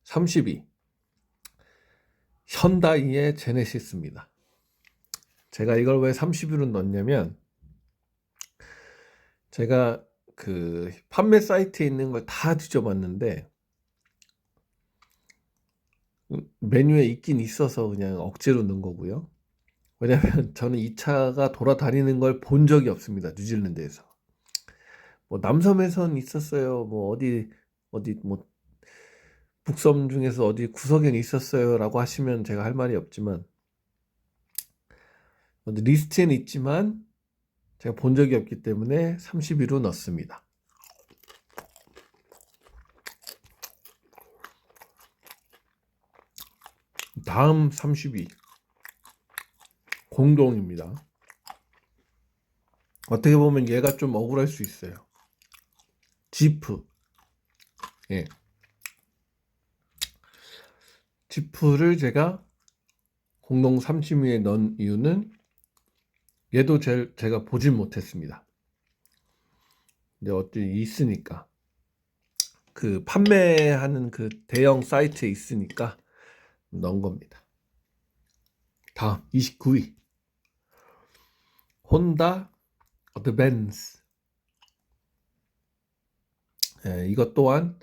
32. 현다이의 제네시스입니다. 제가 이걸 왜 30위로 넣었냐면, 제가 그 판매 사이트에 있는 걸 다 뒤져봤는데 메뉴에 있긴 있어서 그냥 억지로 넣은 거고요. 왜냐면 저는 이 차가 돌아다니는 걸 본 적이 없습니다. 뉴질랜드에서. 뭐 남섬에선 있었어요. 뭐 어디 뭐 북섬 중에서 어디 구석엔 있었어요라고 하시면 제가 할 말이 없지만, 리스트에는 있지만 제가 본 적이 없기 때문에 30위로 넣습니다. 다음 30위 공동입니다. 어떻게 보면 얘가 좀 억울할 수 있어요. 지프. 예. 지프를 제가 공동 30위에 넣은 이유는 얘도 제가 보진 못했습니다. 근데 어찌 있으니까, 그 판매하는 그 대형 사이트에 있으니까 넣은 겁니다. 다음 29위 혼다 어드밴스. 예, 이것 또한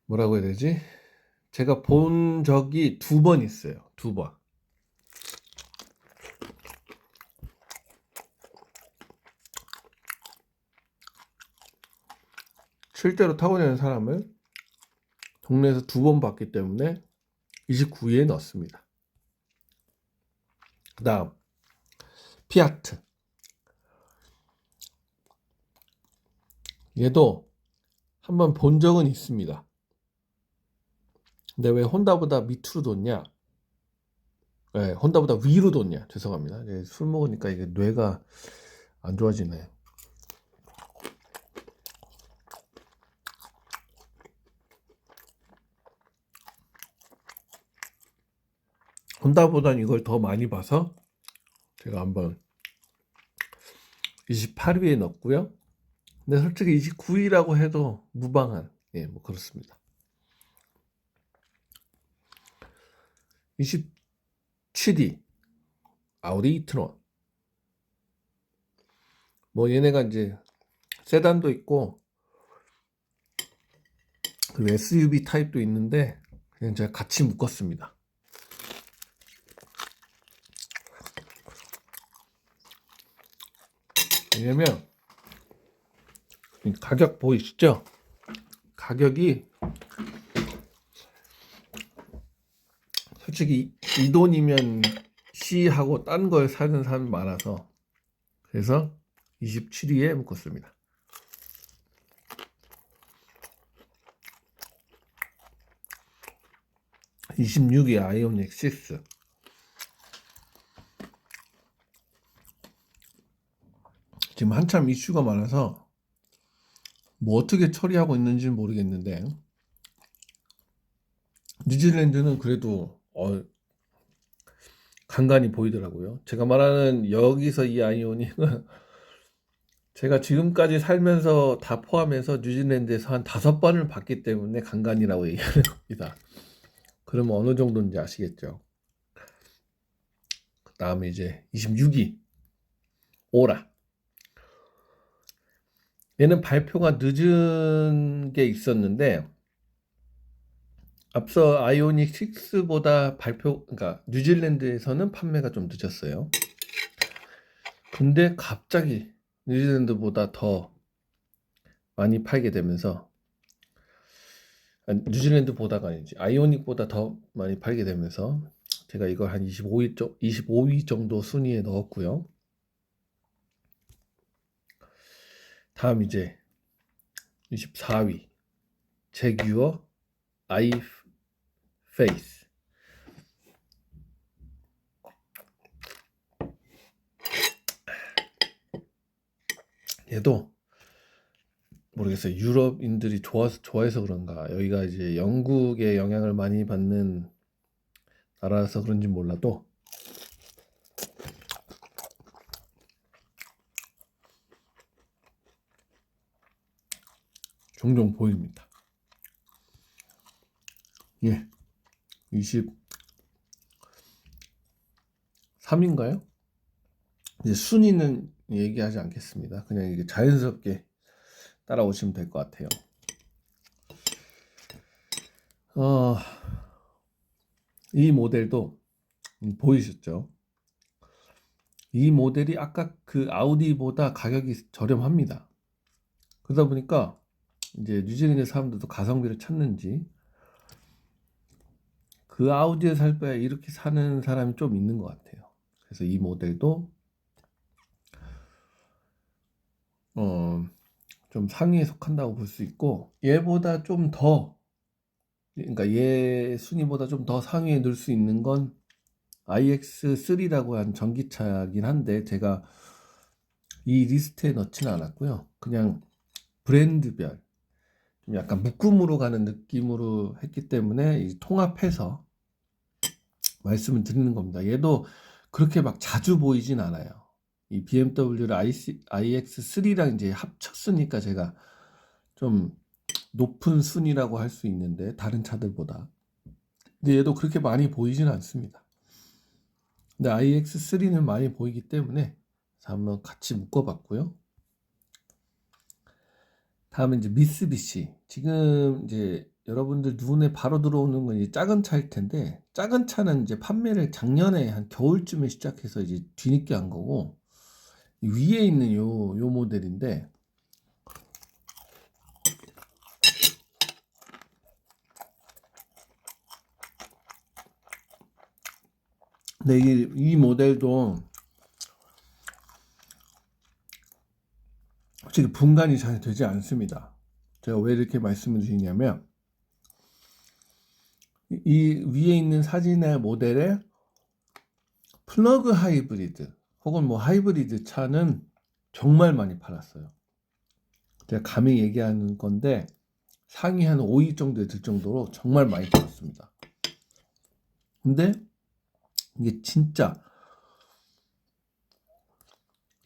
뭐라고 해야 되지? 제가 본 적이 2번 있어요. 2번. 실제로 타고 다니는 사람을 동네에서 2번 봤기 때문에 29위에 넣었습니다. 그 다음 피아트. 얘도 한번 본 적은 있습니다. 근데 왜 혼다보다 밑으로 뒀냐? 네, 혼다보다 위로 뒀냐? 죄송합니다. 술 먹으니까 이게 뇌가 안 좋아지네. 혼다보단 이걸 더 많이 봐서 제가 한번 28위에 넣었고요. 근데 솔직히 29위라고 해도 무방한, 예, 뭐 그렇습니다. 27위 아우디 이트론. 뭐 얘네가 이제 세단도 있고 그리고 SUV 타입도 있는데 그냥 제가 같이 묶었습니다. 왜냐면 가격 보이시죠? 가격이 솔직히 이 돈이면 C하고 딴 걸 사는 사람이 많아서 그래서 27위에 묶었습니다. 26위 아이오닉 6. 지금 한참 이슈가 많아서 뭐 어떻게 처리하고 있는지는 모르겠는데 뉴질랜드는 그래도 간간히 보이더라고요. 제가 말하는 여기서 이 아이오닉은 제가 지금까지 살면서 다 포함해서 뉴질랜드에서 한 5번을 봤기 때문에 간간이라고 얘기하는 겁니다. 그러면 어느 정도인지 아시겠죠? 그 다음에 이제 26위 오라. 얘는 발표가 늦은 게 있었는데 앞서 아이오닉 6보다 그러니까 뉴질랜드에서는 판매가 좀 늦었어요. 근데 갑자기 뉴질랜드보다 더 많이 팔게 되면서, 뉴질랜드보다가 아니지, 아이오닉보다 더 많이 팔게 되면서 제가 이걸 한 25위 정도 순위에 넣었고요. 다음 이제 24위 제규어 아이페이스. 얘도 모르겠어요. 유럽인들이 좋아해서 그런가. 여기가 이제 영국의 영향을 많이 받는 나라라서 그런지 몰라도 종종 보입니다. 예, 23인가요? 이제 순위는 얘기하지 않겠습니다. 그냥 이게 자연스럽게 따라오시면 될 것 같아요. 이 모델도 보이셨죠? 이 모델이 아까 그 아우디보다 가격이 저렴합니다. 그러다 보니까 이제 뉴질랜드 사람들도 가성비를 찾는지 그 아우디에 살 바에 이렇게 사는 사람이 좀 있는 것 같아요. 그래서 이 모델도 좀 상위에 속한다고 볼 수 있고, 얘보다 좀 더, 그러니까 얘 순위보다 좀 더 상위에 넣을 수 있는 건 iX3라고 한 전기차긴 한데 제가 이 리스트에 넣지는 않았고요. 그냥 브랜드별 좀 약간 묶음으로 가는 느낌으로 했기 때문에 통합해서 말씀을 드리는 겁니다. 얘도 그렇게 막 자주 보이진 않아요. 이 BMW를 iX3랑 이제 합쳤으니까 제가 좀 높은 순위라고 할 수 있는데 다른 차들보다. 근데 얘도 그렇게 많이 보이진 않습니다. 근데 iX3는 많이 보이기 때문에 한번 같이 묶어봤고요. 다음은 이제 미쓰비시. 지금 이제 여러분들 눈에 바로 들어오는 건 이제 작은 차일 텐데, 작은 차는 이제 판매를 작년에 한 겨울쯤에 시작해서 이제 뒤늦게 한 거고, 위에 있는 요 모델인데, 근데 이 모델도 솔직히 분간이 잘 되지 않습니다. 제가 왜 이렇게 말씀을 드리냐면, 이 위에 있는 사진의 모델에 플러그 하이브리드 혹은 뭐 하이브리드 차는 정말 많이 팔았어요. 제가 감히 얘기하는 건데 상위 한 5위 정도에 들 정도로 정말 많이 팔았습니다. 근데 이게 진짜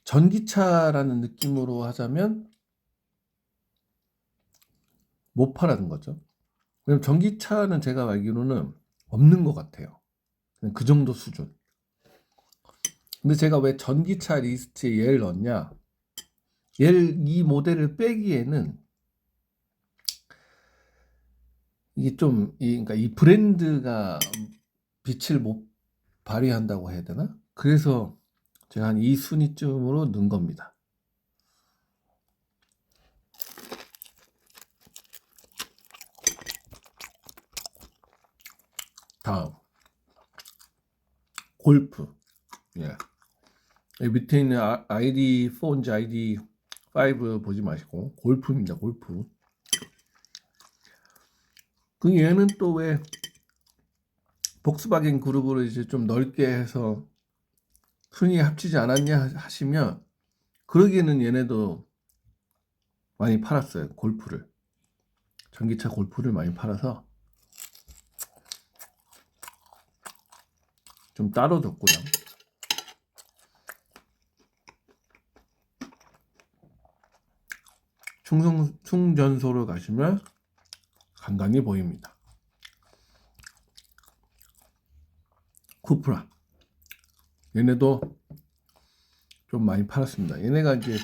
전기차라는 느낌으로 하자면 못 팔았는 거죠. 왜냐면 전기차는 제가 알기로는 없는 것 같아요. 그냥 그 정도 수준. 근데 제가 왜 전기차 리스트에 얘를 넣었냐? 이 모델을 빼기에는 이게 좀 그러니까 이 브랜드가 빛을 못 발휘한다고 해야 되나? 그래서 제가 한 이 순위쯤으로 넣은 겁니다. 다음 골프. 예. 여기 밑에 있는 ID4인지 ID5 보지 마시고 골프입니다. 골프. 그 얘는 또 왜 복스바겐 그룹으로 이제 좀 넓게 해서 순위에 합치지 않았냐 하시면 그러기에는 얘네도 많이 팔았어요. 골프를. 전기차 골프를 많이 팔아서 좀 따로 뒀고요. 충전소를 가시면 간간히 보입니다. 쿠프라. 얘네도 좀 많이 팔았습니다. 얘네가 이제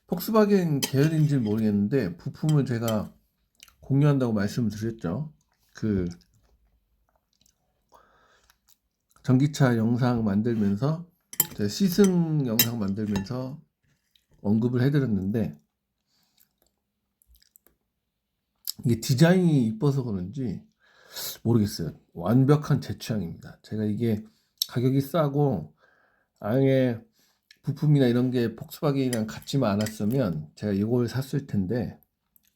폭스바겐 계열인지는 모르겠는데 부품을 제가 공유한다고 말씀을 드렸죠. 그 전기차 영상 만들면서 제가 시승 영상 만들면서 언급을 해드렸는데 이게 디자인이 이뻐서 그런지 모르겠어요. 완벽한 제 취향입니다. 제가 이게 가격이 싸고 아예 부품이나 이런 게 폭스바겐이랑 같지만 않았으면 제가 이걸 샀을 텐데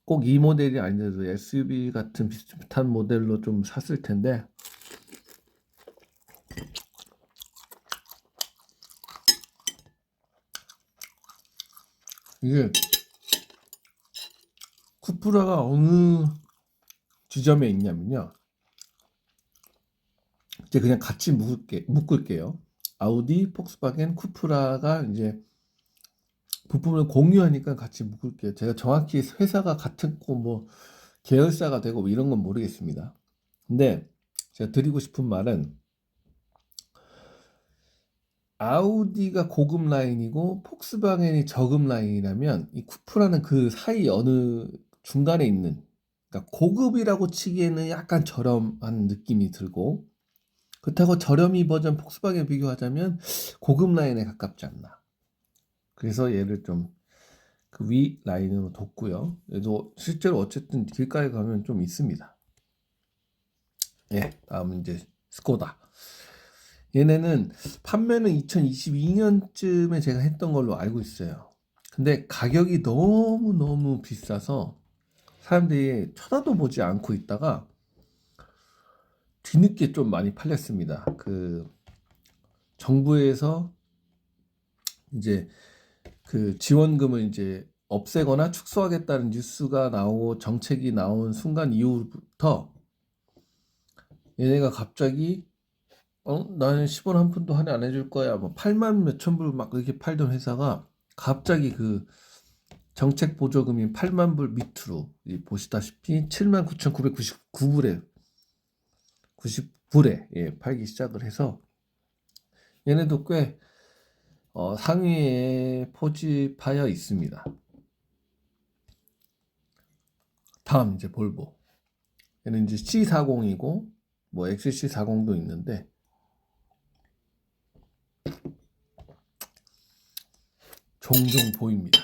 꼭 이 모델이 아니더라도 SUV 같은 비슷한 모델로 좀 샀을 텐데 이게 쿠프라가 어느 지점에 있냐면요. 이제 그냥 같이 묶을게요. 아우디, 폭스바겐, 쿠프라가 이제 부품을 공유하니까 같이 묶을게요. 제가 정확히 회사가 같은 거 뭐 계열사가 되고 뭐 이런 건 모르겠습니다. 근데 제가 드리고 싶은 말은 아우디가 고급 라인이고 폭스바겐이 저급 라인이라면 이 쿠프라는 그 사이 어느 중간에 있는, 그러니까 고급이라고 치기에는 약간 저렴한 느낌이 들고, 그렇다고 저렴이 버전 폭스바겐 비교하자면 고급 라인에 가깝지 않나. 그래서 얘를 좀 그 위 라인으로 뒀고요. 그래도 실제로 어쨌든 길가에 가면 좀 있습니다. 예, 다음은 이제 스코다. 얘네는 판매는 2022년쯤에 제가 했던 걸로 알고 있어요. 근데 가격이 너무너무 비싸서 사람들이 쳐다도 보지 않고 있다가 뒤늦게 좀 많이 팔렸습니다. 그 정부에서 이제 그 지원금을 이제 없애거나 축소하겠다는 뉴스가 나오고 정책이 나온 순간 이후부터 얘네가 갑자기 나는 10원 한 푼도 할인 안 해줄 거야. 뭐 8만 몇천 불 막 이렇게 팔던 회사가 갑자기 그 정책 보조금인 8만 불 밑으로 보시다시피 7만 9,999불에 90불에 예, 팔기 시작을 해서 얘네도 꽤 상위에 포집하여 있습니다. 다음 이제 볼보. 얘는 이제 C40이고 뭐 XC40도 있는데 종종 보입니다.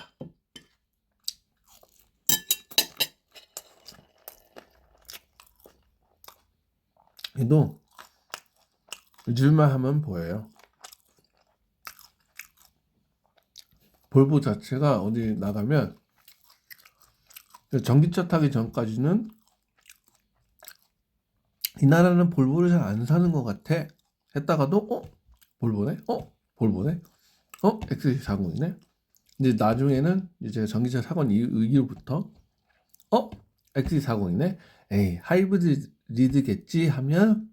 얘도 잊을만 하면 보여요. 볼보 자체가 어디 나가면 전기차 타기 전까지는 이 나라는 볼보를 잘 안 사는 것 같아 했다가도 볼보네? 볼보네? XC40이네? 근데 나중에는 이제 전기차 사고 이후부터 XC40이네? 에이 하이브리드겠지 하면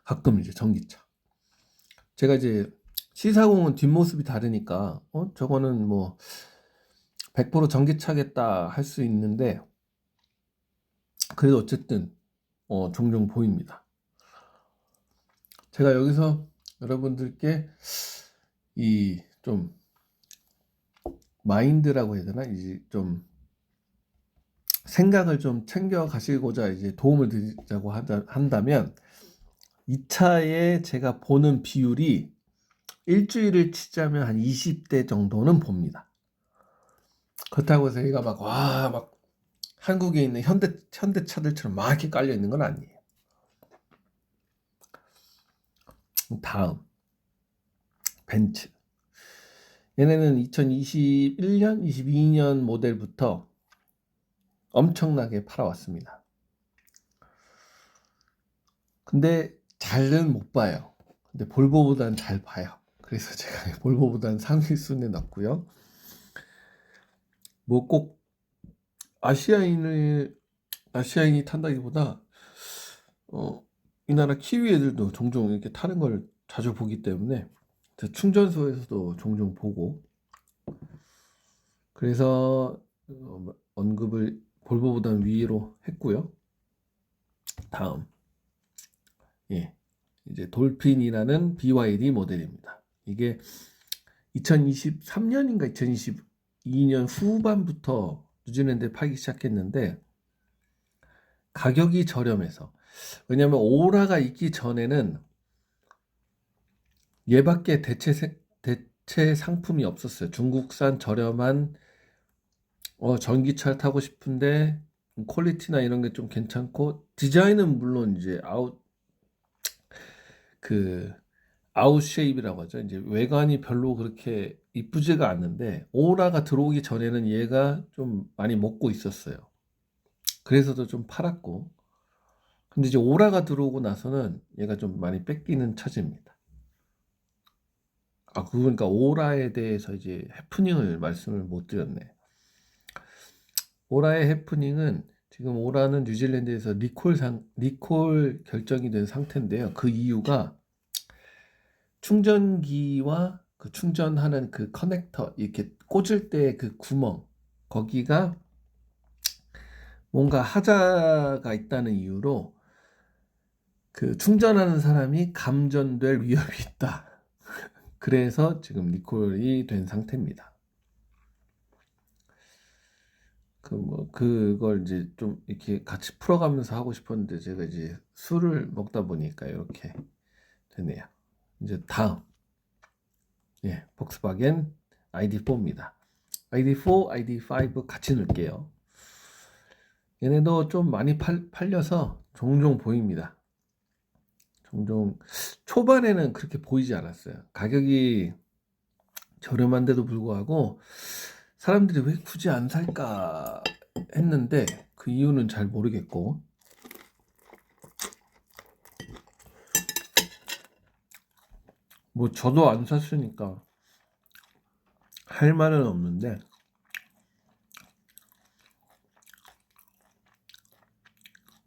가끔 이제 전기차. 제가 이제 C40은 뒷모습이 다르니까 저거는 뭐 100% 전기차겠다 할 수 있는데 그래도 어쨌든 종종 보입니다. 제가 여기서 여러분들께 이 좀 마인드라고 해야 되나, 이제 좀 생각을 좀 챙겨 가시고자 이제 도움을 드리자고 한다면 이 차에 제가 보는 비율이 일주일을 치자면 한 20대 정도는 봅니다. 그렇다고 해서 얘가 막 한국에 있는 현대차들처럼 막 이렇게 깔려 있는 건 아니에요. 다음 벤츠. 얘네는 2021년, 22년 모델부터 엄청나게 팔아왔습니다. 근데 잘은 못 봐요. 근데 볼보보다는 잘 봐요. 그래서 제가 볼보보다는 상위 순위에 넣고요. 뭐 꼭 아시아인이 탄다기보다 이 나라 키위 애들도 종종 이렇게 타는 걸 자주 보기 때문에 충전소에서도 종종 보고, 그래서 언급을 볼보보다는 위로 했고요. 다음 이제 돌핀이라는 BYD 모델입니다. 이게 2023년인가 2022년 후반부터 뉴질랜드에 팔기 시작했는데 가격이 저렴해서, 왜냐하면 오라가 있기 전에는 얘밖에 대체 상품이 없었어요. 중국산 저렴한 전기차를 타고 싶은데 퀄리티나 이런 게 좀 괜찮고, 디자인은 물론 이제 아웃쉐입이라고 하죠. 이제 외관이 별로 그렇게 이쁘지가 않는데 오라가 들어오기 전에는 얘가 좀 많이 먹고 있었어요. 그래서도 좀 팔았고, 근데 이제 오라가 들어오고 나서는 얘가 좀 많이 뺏기는 처지입니다. 그러니까 오라에 대해서 이제 해프닝을 말씀을 못 드렸네. 오라의 해프닝은 지금 오라는 뉴질랜드에서 리콜 결정이 된 상태인데요. 그 이유가 충전기와 그 충전하는 그 커넥터 이렇게 꽂을 때 그 구멍 거기가 뭔가 하자가 있다는 이유로 그 충전하는 사람이 감전될 위험이 있다. 그래서 지금 리콜이 된 상태입니다. 그걸 이제 좀 이렇게 같이 풀어가면서 하고 싶었는데 제가 이제 술을 먹다 보니까 이렇게 되네요. 이제 다음, 예, 폭스바겐 ID4입니다. ID4, ID5 같이 넣을게요. 얘네도 좀 많이 팔려서 종종 보입니다. 종종 초반에는 그렇게 보이지 않았어요. 가격이 저렴한데도 불구하고 사람들이 왜 굳이 안 살까 했는데 그 이유는 잘 모르겠고, 뭐 저도 안 샀으니까 할 말은 없는데,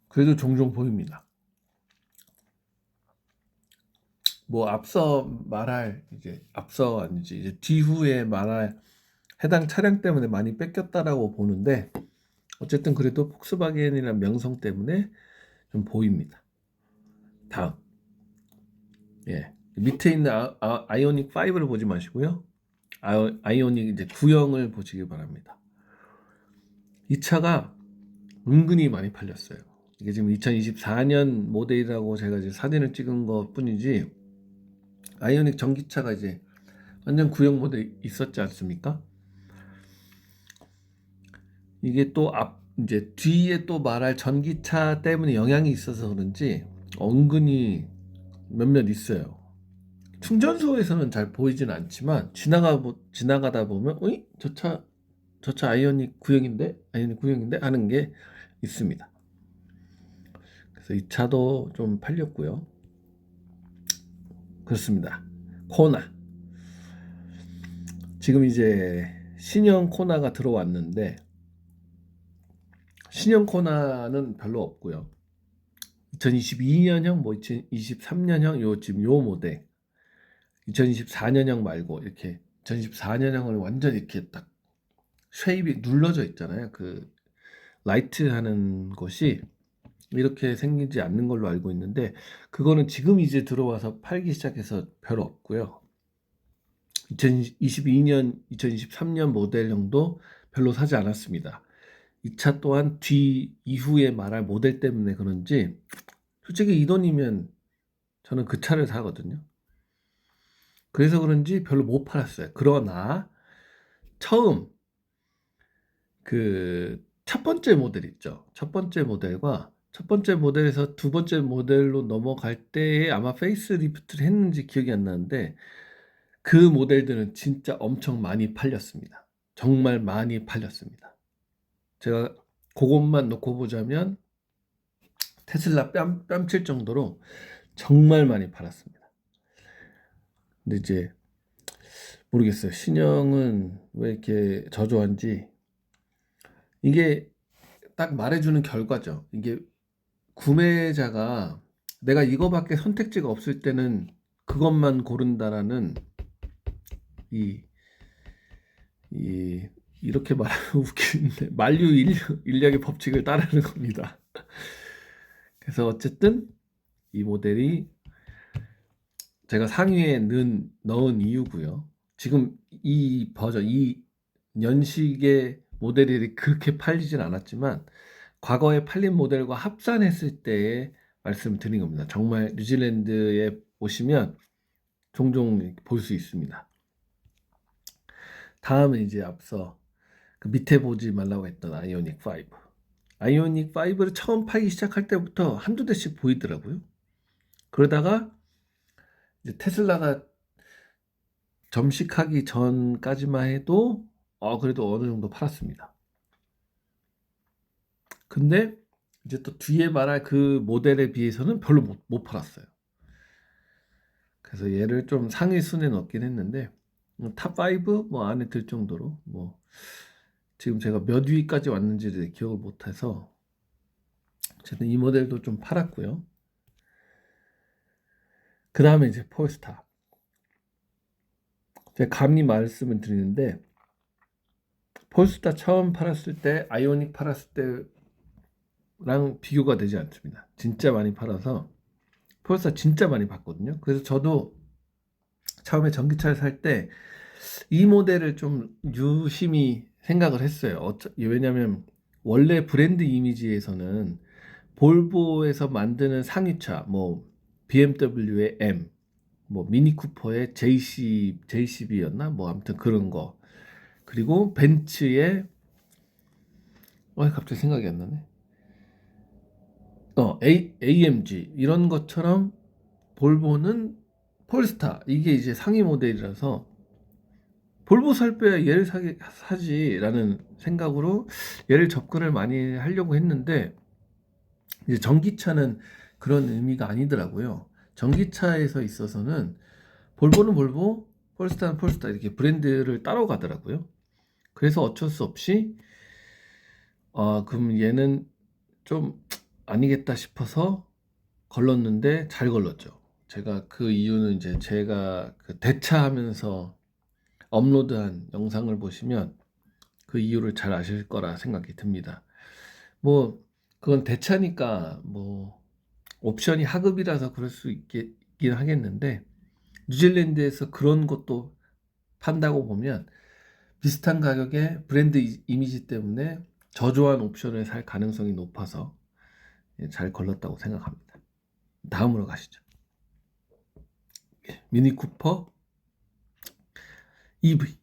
그래도 종종 보입니다. 뭐 앞서 아니지, 이제 뒤후에 말할 해당 차량 때문에 많이 뺏겼다라고 보는데, 어쨌든 그래도 폭스바겐이라는 명성 때문에 좀 보입니다. 다음, 예, 밑에 있는 아이오닉 5를 보지 마시고요. 아이오닉 이제 9형을 보시기 바랍니다. 이 차가 은근히 많이 팔렸어요. 이게 지금 2024년 모델이라고 제가 이제 사진을 찍은 것 뿐이지, 아이오닉 전기차가 이제 완전 구형 모델 있었지 않습니까? 이게 또 이제 뒤에 또 말할 전기차 때문에 영향이 있어서 그런지 은근히 몇몇 있어요. 충전소에서는 잘 보이진 않지만 지나가다 보면 어이? 저 차 아이오닉 구형인데 하는 게 있습니다. 그래서 이 차도 좀 팔렸고요. 그렇습니다. 코나. 지금 이제 신형 코나가 들어왔는데, 신형 코나는 별로 없고요. 2022년형, 뭐 2023년형, 지금 요 모델, 2024년형 말고 이렇게 2024년형을 완전 이렇게 딱 쉐입이 눌러져 있잖아요. 그 라이트 하는 것이 이렇게 생기지 않는 걸로 알고 있는데, 그거는 지금 이제 들어와서 팔기 시작해서 별로 없고요. 2022년, 2023년 모델형도 별로 사지 않았습니다. 이 차 또한 이후에 말할 모델 때문에 그런지 솔직히 이 돈이면 저는 그 차를 사거든요. 그래서 그런지 별로 못 팔았어요. 그러나 처음 그 첫 번째 모델 있죠. 첫 번째 모델과 첫 번째 모델에서 두 번째 모델로 넘어갈 때에 아마 페이스리프트를 했는지 기억이 안 나는데, 그 모델들은 진짜 엄청 많이 팔렸습니다. 정말 많이 팔렸습니다. 제가 그것만 놓고 보자면 테슬라 뺨칠 정도로 정말 많이 팔았습니다. 근데 이제 모르겠어요. 신형은 왜 이렇게 저조한지. 이게 딱 말해주는 결과죠. 이게 구매자가 내가 이거밖에 선택지가 없을 때는 그것만 고른다라는 이, 이 이렇게 말하면 웃기는데 만류 인력의 법칙을 따르는 겁니다. 그래서 어쨌든 이 모델이 제가 상위에 넣은 이유고요. 지금 이 버전, 이 연식의 모델이 그렇게 팔리진 않았지만 과거에 팔린 모델과 합산했을 때의 말씀드린 겁니다. 정말 뉴질랜드에 오시면 종종 볼 수 있습니다. 다음은 이제 앞서 그 밑에 보지 말라고 했던 아이오닉 5. 아이오닉 5를 처음 팔기 시작할 때부터 한두 대씩 보이더라고요. 그러다가 이제 테슬라가 점식하기 전까지만 해도 그래도 어느 정도 팔았습니다. 근데 이제 또 뒤에 말할 그 모델에 비해서는 별로 못 팔았어요. 그래서 얘를 좀 상위 순위에 넣긴 했는데 탑5 뭐 안에 들 정도로, 뭐 지금 제가 몇 위까지 왔는지를 기억을 못해서 어쨌든 이 모델도 좀 팔았고요. 그 다음에 이제 폴스타. 제가 감히 말씀을 드리는데 폴스타 처음 팔았을 때 아이오닉 팔았을 때랑 비교가 되지 않습니다. 진짜 많이 팔아서 폴스타 진짜 많이 봤거든요. 그래서 저도 처음에 전기차를 살 때 이 모델을 좀 유심히 생각을 했어요. 왜냐하면 원래 브랜드 이미지에서는 볼보에서 만드는 상위차, 뭐 BMW의 M, 뭐 미니 쿠퍼의 JCB였나? 뭐 아무튼 그런 거. 그리고 벤츠의 갑자기 생각이 안 나네. AMG 이런 것처럼 볼보는 폴스타 이게 이제 상위 모델이라서 볼보 살 빼야 얘를 사지라는 생각으로 얘를 접근을 많이 하려고 했는데 이제 전기차는 그런 의미가 아니더라고요. 전기차에서 있어서는 볼보는 볼보, 폴스타는 폴스타 이렇게 브랜드를 따라가더라고요. 그래서 어쩔 수 없이 그럼 얘는 좀 아니겠다 싶어서 걸렀는데 잘 걸렀죠. 제가 그 이유는 이제 제가 그 대차하면서 업로드한 영상을 보시면 그 이유를 잘 아실 거라 생각이 듭니다. 뭐 그건 대차니까 뭐 옵션이 하급이라서 그럴 수 있긴 하겠는데 뉴질랜드에서 그런 것도 판다고 보면 비슷한 가격에 브랜드 이미지 때문에 저조한 옵션을 살 가능성이 높아서 잘 걸렀다고 생각합니다. 다음으로 가시죠. 미니 쿠퍼 EV.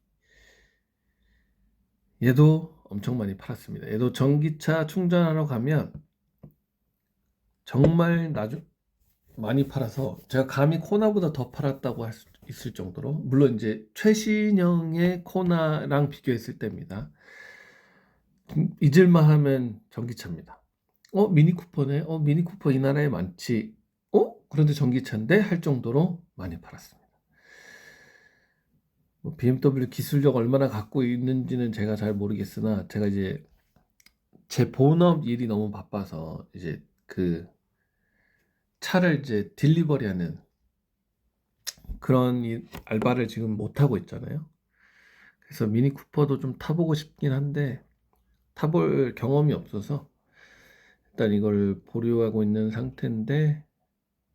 얘도 엄청 많이 팔았습니다. 얘도 전기차 충전하러 가면 정말 많이 팔아서 제가 감히 코나보다 더 팔았다고 할 수 있을 정도로, 물론 이제 최신형의 코나랑 비교했을 때입니다. 잊을만 하면 전기차입니다. 미니 쿠퍼네. 미니 쿠퍼 이 나라에 많지. 그런데 전기차인데 할 정도로 많이 팔았습니다. 뭐 BMW 기술력 얼마나 갖고 있는지는 제가 잘 모르겠으나 제가 이제 제 본업 일이 너무 바빠서 이제 그 차를 이제 딜리버리하는 그런 알바를 지금 못 하고 있잖아요. 그래서 미니 쿠퍼도 좀 타보고 싶긴 한데 타볼 경험이 없어서 일단 이걸 보류하고 있는 상태인데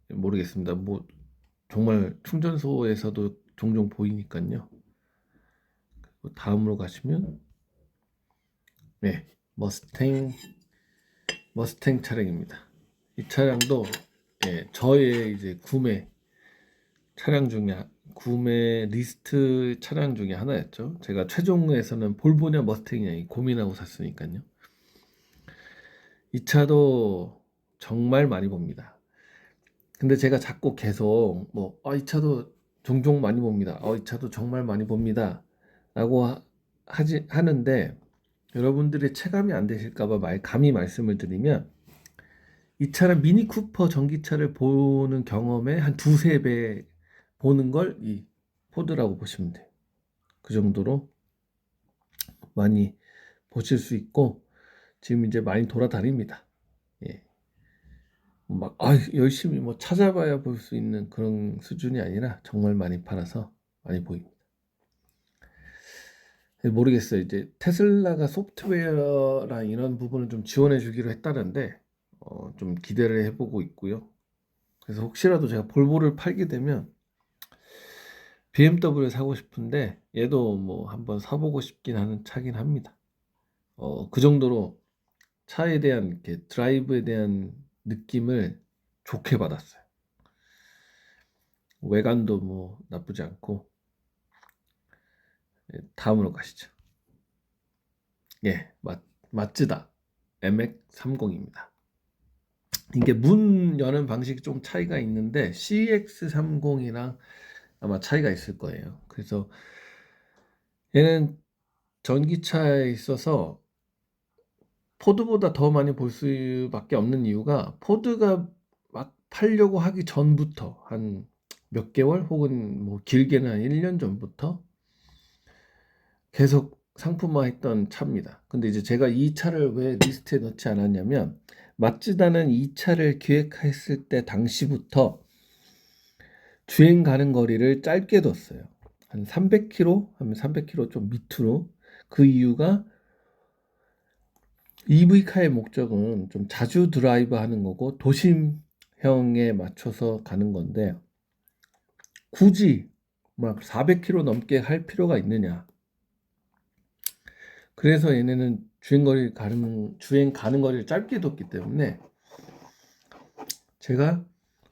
모르겠습니다. 뭐 정말 충전소에서도 종종 보이니까요. 다음으로 가시면 머스탱 차량입니다. 이 차량도 저의 이제 구매 리스트 차량 중에 하나였죠. 제가 최종에서는 볼보냐 머스탱이냐 고민하고 샀으니까요. 이 차도 정말 많이 봅니다. 근데 제가 자꾸 계속 이 차도 종종 많이 봅니다. 이 차도 정말 많이 봅니다. 라고 하는데 여러분들이 체감이 안 되실까봐 감히 말씀을 드리면 이 차는 미니 쿠퍼 전기차를 보는 경험의 한 두세 배 보는 걸 이 포드라고 보시면 돼요. 그 정도로 많이 보실 수 있고 지금 이제 많이 돌아다닙니다. 예. 열심히 찾아봐야 볼 수 있는 그런 수준이 아니라 정말 많이 팔아서 많이 보입니다. 모르겠어요. 이제 테슬라가 소프트웨어랑 이런 부분을 좀 지원해 주기로 했다는데 좀 기대를 해보고 있고요. 그래서 혹시라도 제가 볼보를 팔게 되면 BMW를 사고 싶은데 얘도 뭐 한번 사보고 싶긴 하는 차긴 합니다. 그 정도로 차에 대한 이렇게 드라이브에 대한 느낌을 좋게 받았어요. 외관도 뭐 나쁘지 않고. 다음으로 가시죠. 마츠다 MX-30입니다. 이게 문 여는 방식이 좀 차이가 있는데 CX-30이랑 아마 차이가 있을 거예요. 그래서 얘는 전기차에 있어서 포드보다 더 많이 볼 수밖에 없는 이유가 포드가 막 팔려고 하기 전부터 한 몇 개월 혹은 뭐 길게는 한 1년 전부터 계속 상품화했던 차입니다. 근데 이제 제가 이 차를 왜 리스트에 넣지 않았냐면 마츠다는 이 차를 기획했을 때 당시부터 주행 가는 거리를 짧게 뒀어요. 한 300km 하면 300km 좀 밑으로. 그 이유가 EV카의 목적은 좀 자주 드라이브 하는 거고 도심형에 맞춰서 가는 건데 굳이 막 400km 넘게 할 필요가 있느냐. 그래서 얘네는 주행 가는 거리를 짧게 뒀기 때문에 제가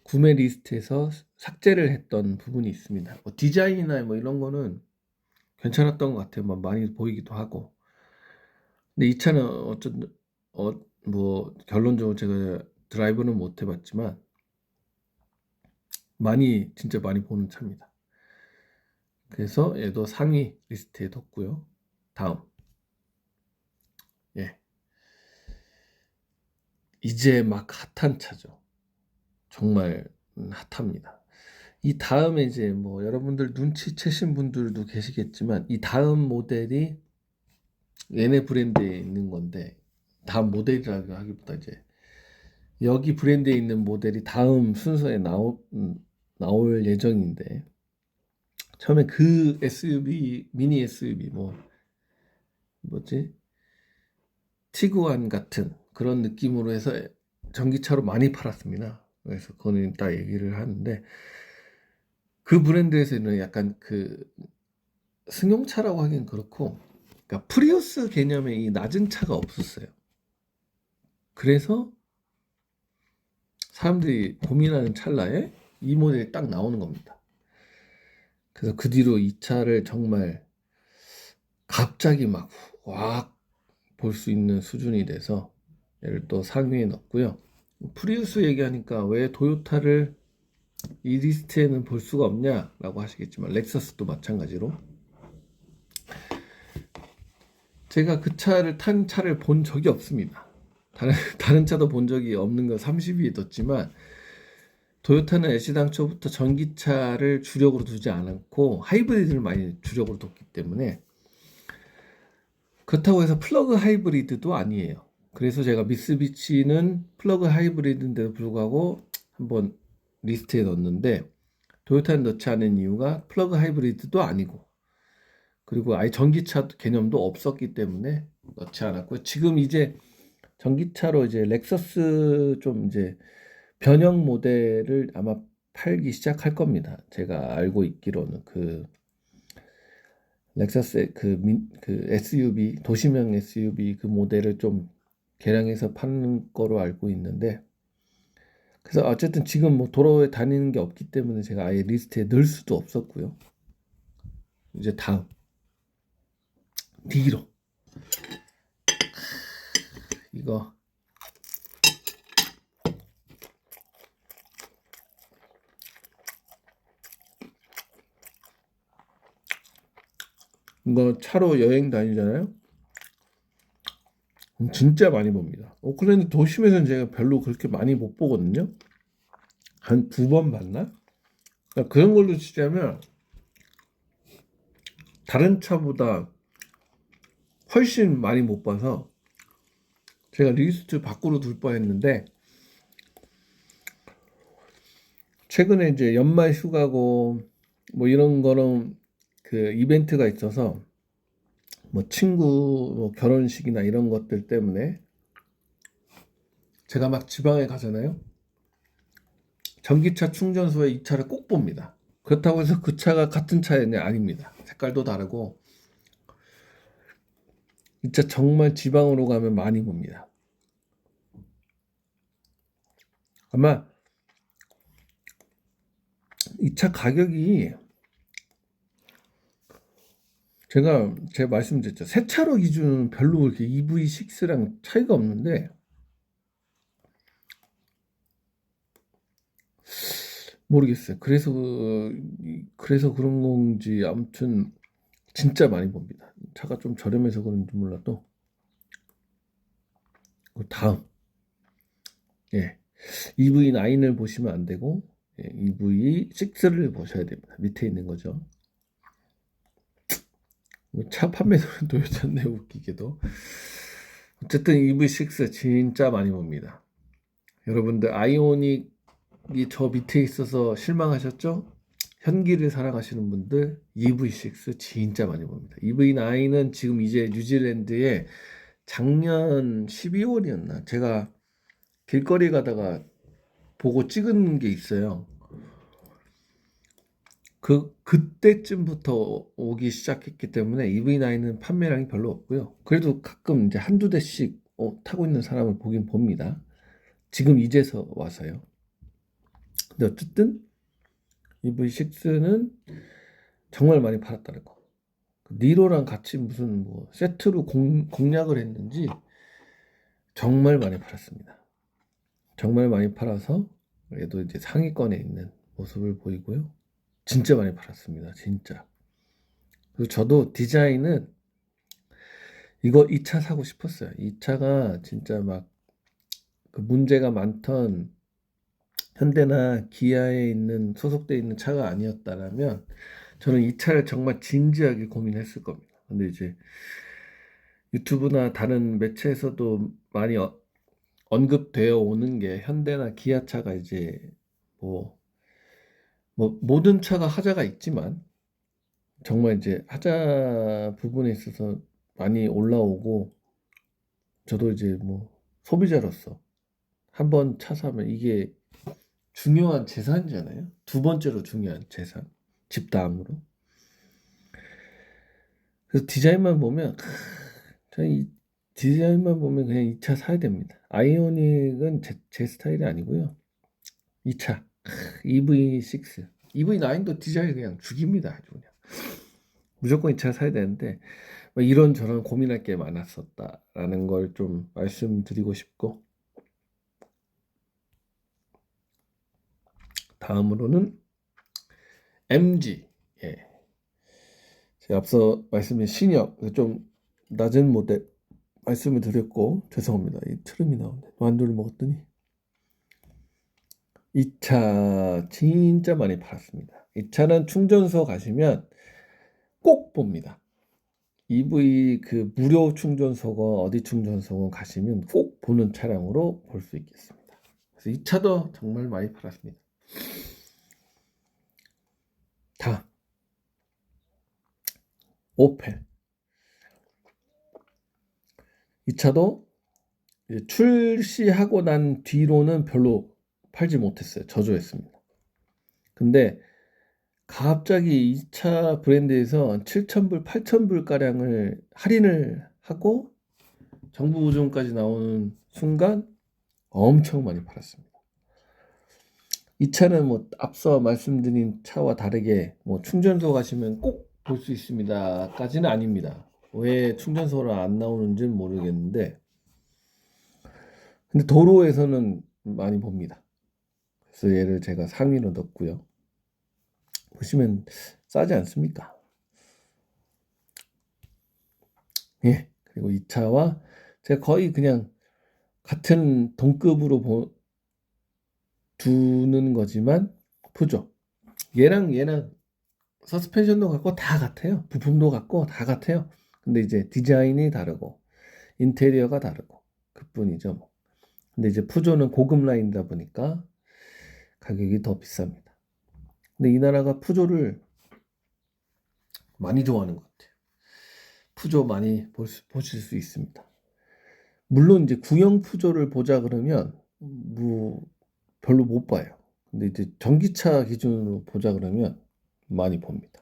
구매 리스트에서 삭제를 했던 부분이 있습니다. 뭐 디자인이나 뭐 이런 거는 괜찮았던 것 같아요. 뭐 많이 보이기도 하고. 근데 이 차는 뭐 결론적으로 제가 드라이브는 못 해봤지만 진짜 많이 보는 차입니다. 그래서 얘도 상위 리스트에 뒀고요. 다음. 예. 이제 막 핫한 차죠. 정말 핫합니다. 이 다음에 이제 뭐 여러분들 눈치채신 분들도 계시겠지만 이 다음 모델이 얘네 브랜드에 있는 건데 다음 모델이라고 하기보다 이제 여기 브랜드에 있는 모델이 다음 순서에 나올 예정인데 처음에 그 SUV 미니 SUV 뭐지 티구안 같은 그런 느낌으로 해서 전기차로 많이 팔았습니다. 그래서 그거는 딱 얘기를 하는데 그 브랜드에서는 약간 그 승용차라고 하긴 그렇고 그러니까 프리우스 개념의 이 낮은 차가 없었어요. 그래서 사람들이 고민하는 찰나에 이 모델이 딱 나오는 겁니다. 그래서 그 뒤로 이 차를 정말 갑자기 막 확 볼 수 있는 수준이 돼서 얘를 또 상위에 넣었고요. 프리우스 얘기하니까 왜 토요타를 이 리스트에는 볼 수가 없냐라고 하시겠지만 렉서스도 마찬가지로 제가 그 차를 탄 차를 본 적이 없습니다. 다른 차도 본 적이 없는 거 30위에 뒀지만 토요타는 애시당초부터 전기차를 주력으로 두지 않았고 하이브리드를 많이 주력으로 뒀기 때문에 그렇다고 해서 플러그 하이브리드도 아니에요. 그래서 제가 미쓰비시는 플러그 하이브리드인데도 불구하고 한번 리스트에 넣었는데 토요타는 넣지 않은 이유가 플러그 하이브리드도 아니고 그리고 아예 전기차 개념도 없었기 때문에 넣지 않았고 지금 이제 전기차로 이제 렉서스 좀 이제 변형 모델을 아마 팔기 시작할 겁니다. 제가 알고 있기로는 그 렉서스 그 SUV 도시명 SUV 그 모델을 좀 개량해서 파는 거로 알고 있는데 그래서 어쨌든 지금 뭐 도로에 다니는 게 없기 때문에 제가 아예 리스트에 넣을 수도 없었고요. 이제 다음 디로 이거 차로 여행 다니잖아요. 진짜 많이 봅니다. 오클랜드 도심에서는 제가 별로 그렇게 많이 못 보거든요. 한 2번 봤나? 그러니까 그런 걸로 치자면 다른 차보다 훨씬 많이 못 봐서 제가 리스트 밖으로 둘 뻔했는데 최근에 이제 연말 휴가고 뭐 이런 거는 그 이벤트가 있어서 뭐 친구 뭐 결혼식이나 이런 것들 때문에 제가 막 지방에 가잖아요. 전기차 충전소에 이 차를 꼭 봅니다. 그렇다고 해서 그 차가 같은 차는 아닙니다. 색깔도 다르고 이 차 정말 지방으로 가면 많이 봅니다. 아마 이 차 가격이 제가 말씀드렸죠. 새 차로 기준은 별로 그렇게 EV6랑 차이가 없는데 모르겠어요. 그래서 그런 건지 아무튼 진짜 많이 봅니다. 차가 좀 저렴해서 그런지 몰라도 다음 예 EV9을 보시면 안 되고 EV6를 보셔야 됩니다. 밑에 있는 거죠. 차 판매도는 도요타인데 웃기게도 어쨌든 EV6 진짜 많이 봅니다. 여러분들 아이오닉이 저 밑에 있어서 실망하셨죠? 현기를 사랑하시는 분들 EV6 진짜 많이 봅니다. EV9은 지금 이제 뉴질랜드에 작년 12월이었나 제가 길거리 가다가 보고 찍은 게 있어요. 그때쯤부터 오기 시작했기 때문에 EV9은 판매량이 별로 없고요. 그래도 가끔 이제 한두 대씩 타고 있는 사람을 보긴 봅니다. 지금 이제서 와서요. 근데 어쨌든 EV6는 정말 많이 팔았다는 거. 니로랑 같이 무슨 뭐 세트로 공략을 했는지 정말 많이 팔았습니다. 정말 많이 팔아서 얘도 이제 상위권에 있는 모습을 보이고요. 진짜 많이 팔았습니다. 진짜. 그리고 저도 디자인은 이거 이 차 사고 싶었어요. 이 차가 진짜 막 그 문제가 많던 현대나 기아에 있는 소속돼 있는 차가 아니었다라면 저는 이 차를 정말 진지하게 고민했을 겁니다. 근데 이제 유튜브나 다른 매체에서도 많이 언급되어 오는 게 현대나 기아차가 이제 뭐 모든 차가 하자가 있지만 정말 이제 하자 부분에 있어서 많이 올라오고 저도 이제 뭐 소비자로서 한번 차 사면 이게 중요한 재산이잖아요. 두 번째로 중요한 재산. 집 다음으로. 그래서 디자인만 보면 저는 이 디자인만 보면 그냥 이 차 사야 됩니다. 아이오닉은 제 스타일이 아니고요. 이 차 EV6, EV9도 디자인 그냥 죽입니다. 아주 그냥 무조건 이 차 사야 되는데 뭐 이런저런 고민할 게 많았었다라는 걸 좀 말씀드리고 싶고, 다음으로는 MG. 예. 제가 앞서 말씀드린 신형 좀 낮은 모델 말씀을 드렸고 죄송합니다. 이 트름이 나오네. 만두를 먹었더니 이 차 진짜 많이 팔았습니다. 이 차는 충전소 가시면 꼭 봅니다. EV 그 무료 충전소가 어디 충전소 가시면 꼭 보는 차량으로 볼 수 있겠습니다. 그래서 이 차도 정말 많이 팔았습니다. 다 오펠. 이 차도 이제 출시하고 난 뒤로는 별로 팔지 못했어요. 저조했습니다. 근데 갑자기 이 차 브랜드에서 7,000불, 8,000불 가량을 할인을 하고 정부 보증까지 나오는 순간 엄청 많이 팔았습니다. 이 차는 뭐 앞서 말씀드린 차와 다르게 뭐 충전소 가시면 꼭 볼 수 있습니다까지는 아닙니다. 왜 충전소를 안 나오는지는 모르겠는데 근데 도로에서는 많이 봅니다. 그래서 얘를 제가 상위로 넣었고요. 보시면 싸지 않습니까? 예. 그리고 이 차와 제가 거의 그냥 같은 동급으로 두는 거지만 푸조. 얘랑 서스펜션도 같고 다 같아요. 부품도 같고 다 같아요. 근데 이제 디자인이 다르고 인테리어가 다르고 그뿐이죠 뭐. 근데 이제 푸조는 고급 라인이다 보니까 가격이 더 비쌉니다. 근데 이 나라가 푸조를 많이 좋아하는 것 같아요. 푸조 많이 보실 수 있습니다. 물론 이제 구형 푸조를 보자 그러면 뭐 별로 못 봐요. 근데 이제 전기차 기준으로 보자 그러면 많이 봅니다.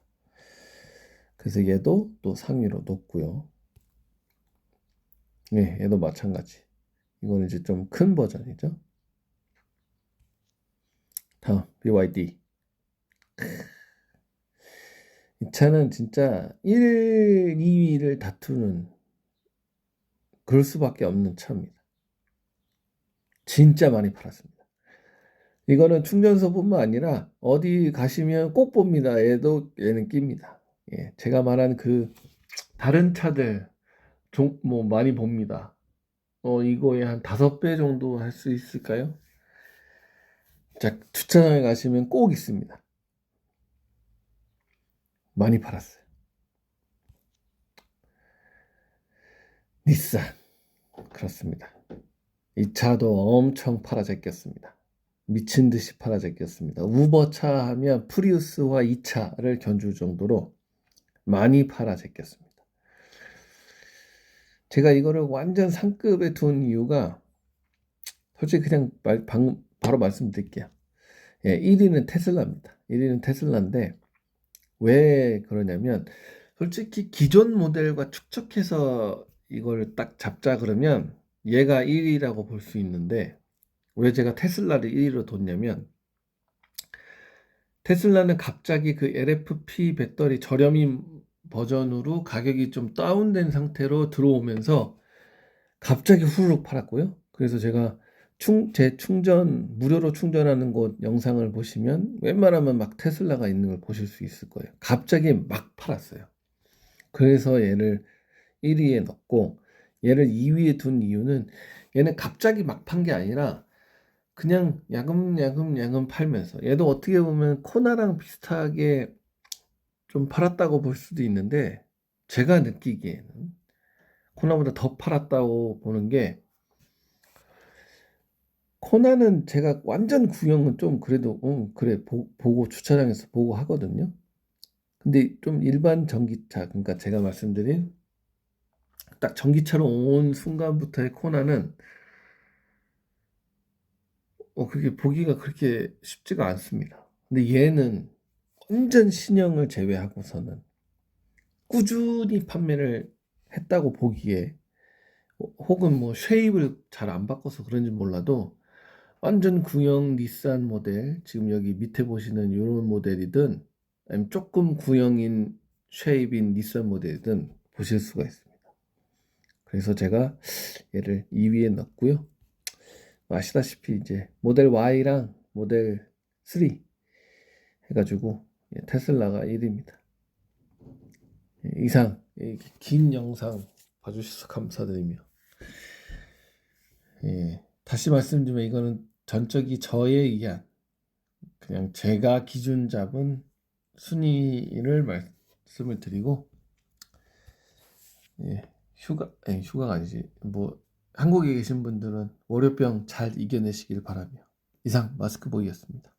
그래서 얘도 또 상위로 놓고요. 네, 얘도 마찬가지. 이거는 이제 좀 큰 버전이죠. 다음 BYD. 이 차는 진짜 1, 2위를 다투는 그럴 수밖에 없는 차입니다. 진짜 많이 팔았습니다. 이거는 충전소뿐만 아니라 어디 가시면 꼭 봅니다. 얘는 낍니다. 예, 제가 말한 그 다른 차들 뭐 많이 봅니다. 이거에 한 5배 정도 할 수 있을까요? 자, 주차장에 가시면 꼭 있습니다. 많이 팔았어요. 닛산. 그렇습니다. 이 차도 엄청 팔아 제꼈습니다. 미친 듯이 팔아제꼈습니다. 우버차 하면 프리우스와 이 차를 견줄 정도로 많이 팔아제꼈습니다. 제가 이거를 완전 상급에 둔 이유가 솔직히 그냥 바로 말씀드릴게요. 예, 1위는 테슬라입니다. 1위는 테슬라인데 왜 그러냐면 솔직히 기존 모델과 축적해서 이걸 딱 잡자 그러면 얘가 1위라고 볼 수 있는데 왜 제가 테슬라를 1위로 뒀냐면 테슬라는 갑자기 그 LFP 배터리 저렴이 버전으로 가격이 좀 다운된 상태로 들어오면서 갑자기 후루룩 팔았고요. 그래서 제가 제 무료로 충전하는 곳 영상을 보시면 웬만하면 막 테슬라가 있는 걸 보실 수 있을 거예요. 갑자기 막 팔았어요. 그래서 얘를 1위에 넣고 얘를 2위에 둔 이유는 얘는 갑자기 막 판 게 아니라 그냥 야금야금 팔면서 얘도 어떻게 보면 코나랑 비슷하게 좀 팔았다고 볼 수도 있는데 제가 느끼기에는 코나보다 더 팔았다고 보는 게 코나는 제가 완전 구형은 좀 그래도 그래 보고 주차장에서 보고 하거든요. 근데 좀 일반 전기차 그러니까 제가 말씀드린 딱 전기차로 온 순간부터의 코나는 그게 보기가 그렇게 쉽지가 않습니다. 근데 얘는 완전 신형을 제외하고서는 꾸준히 판매를 했다고 보기에 혹은 뭐 쉐입을 잘 안 바꿔서 그런지 몰라도 완전 구형 닛산 모델 지금 여기 밑에 보시는 이런 모델이든 아니면 조금 구형인 쉐입인 닛산 모델이든 보실 수가 있습니다. 그래서 제가 얘를 2위에 넣었고요. 아시다시피 이제 모델 Y랑 모델 3 해가지고 테슬라가 1위입니다. 이상 긴 영상 봐주셔서 감사드리며 다시 말씀드리면 이거는 전적이 저의 의견 그냥 제가 기준 잡은 순위를 말씀을 드리고 휴가가 아니지 뭐 한국에 계신 분들은 월요병 잘 이겨내시길 바라며 이상 마스크보이였습니다.